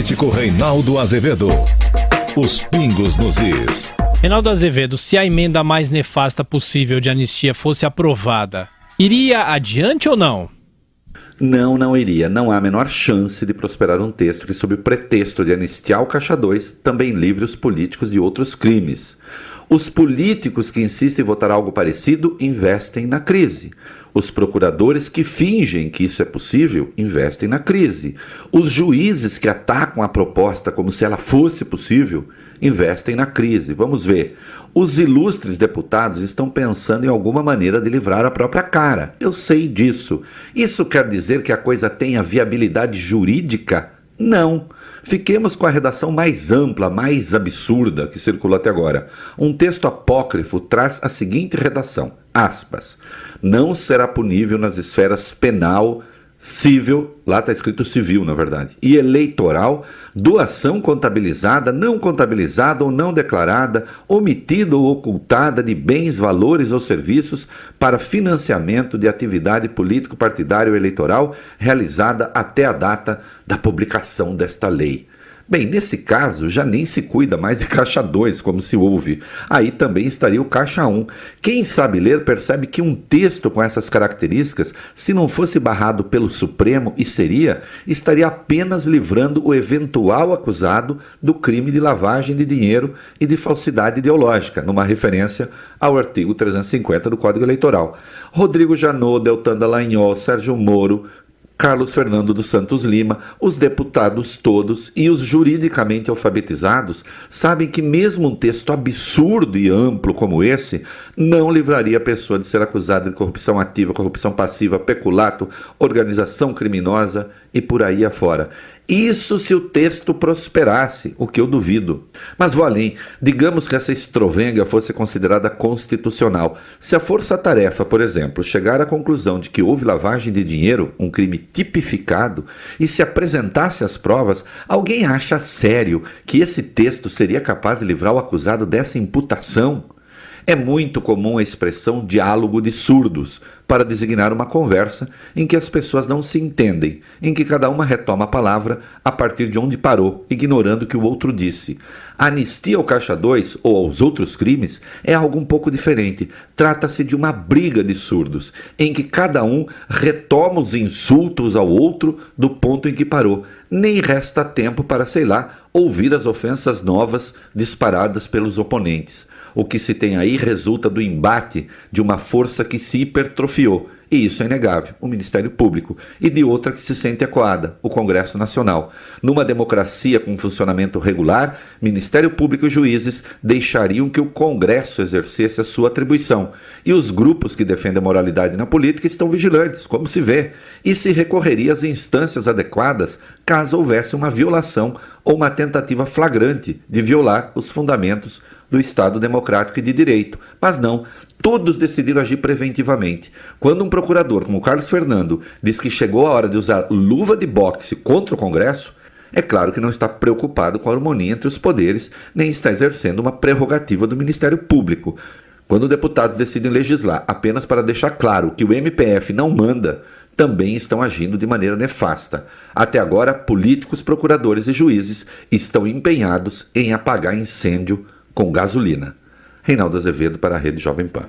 político Reinaldo Azevedo. Os pingos nos is. Reinaldo Azevedo, se a emenda mais nefasta possível de anistia fosse aprovada, iria adiante ou não? Não iria. Não há a menor chance de prosperar um texto que, sob o pretexto de anistiar o Caixa 2, também livre os políticos de outros crimes. Os políticos que insistem em votar algo parecido investem na crise. Os procuradores que fingem que isso é possível investem na crise. Os juízes que atacam a proposta como se ela fosse possível investem na crise. Vamos ver. Os ilustres deputados estão pensando em alguma maneira de livrar a própria cara. Eu sei disso. Isso quer dizer que a coisa tenha viabilidade jurídica? Não. Fiquemos com a redação mais ampla, mais absurda que circulou até agora. Um texto apócrifo traz a seguinte redação, aspas, não será punível nas esferas penal, civil, lá está escrito civil na verdade, e eleitoral, doação contabilizada, não contabilizada ou não declarada, omitida ou ocultada de bens, valores ou serviços para financiamento de atividade político-partidária ou eleitoral realizada até a data da publicação desta lei. Bem, nesse caso, já nem se cuida mais de Caixa 2, como se ouve. Aí também estaria o Caixa 1. Quem sabe ler percebe que um texto com essas características, se não fosse barrado pelo Supremo, estaria apenas livrando o eventual acusado do crime de lavagem de dinheiro e de falsidade ideológica, numa referência ao artigo 350 do Código Eleitoral. Rodrigo Janot, Deltan Dallagnol, Sérgio Moro, Carlos Fernando dos Santos Lima, os deputados todos e os juridicamente alfabetizados sabem que mesmo um texto absurdo e amplo como esse não livraria a pessoa de ser acusada de corrupção ativa, corrupção passiva, peculato, organização criminosa e por aí afora. Isso se o texto prosperasse, o que eu duvido. Mas vou além. Digamos que essa estrovenga fosse considerada constitucional. Se a força-tarefa, por exemplo, chegar à conclusão de que houve lavagem de dinheiro, um crime tipificado, e se apresentasse as provas, alguém acha sério que esse texto seria capaz de livrar o acusado dessa imputação? É muito comum a expressão diálogo de surdos para designar uma conversa em que as pessoas não se entendem, em que cada uma retoma a palavra a partir de onde parou, ignorando o que o outro disse. A anistia ao Caixa 2 ou aos outros crimes é algo um pouco diferente. Trata-se de uma briga de surdos, em que cada um retoma os insultos ao outro do ponto em que parou. Nem resta tempo para, ouvir as ofensas novas disparadas pelos oponentes. O que se tem aí resulta do embate de uma força que se hipertrofiou, e isso é inegável, o Ministério Público, e de outra que se sente acuada, o Congresso Nacional. Numa democracia com funcionamento regular, Ministério Público e juízes deixariam que o Congresso exercesse a sua atribuição, e os grupos que defendem a moralidade na política estão vigilantes, como se vê, e se recorreria às instâncias adequadas caso houvesse uma violação ou uma tentativa flagrante de violar os fundamentos do Estado Democrático e de Direito. Mas não, todos decidiram agir preventivamente. Quando um procurador como Carlos Fernando diz que chegou a hora de usar luva de boxe contra o Congresso, é claro que não está preocupado com a harmonia entre os poderes, nem está exercendo uma prerrogativa do Ministério Público. Quando deputados decidem legislar apenas para deixar claro que o MPF não manda, também estão agindo de maneira nefasta. Até agora, políticos, procuradores e juízes estão empenhados em apagar incêndio com gasolina. Reinaldo Azevedo para a Rede Jovem Pan.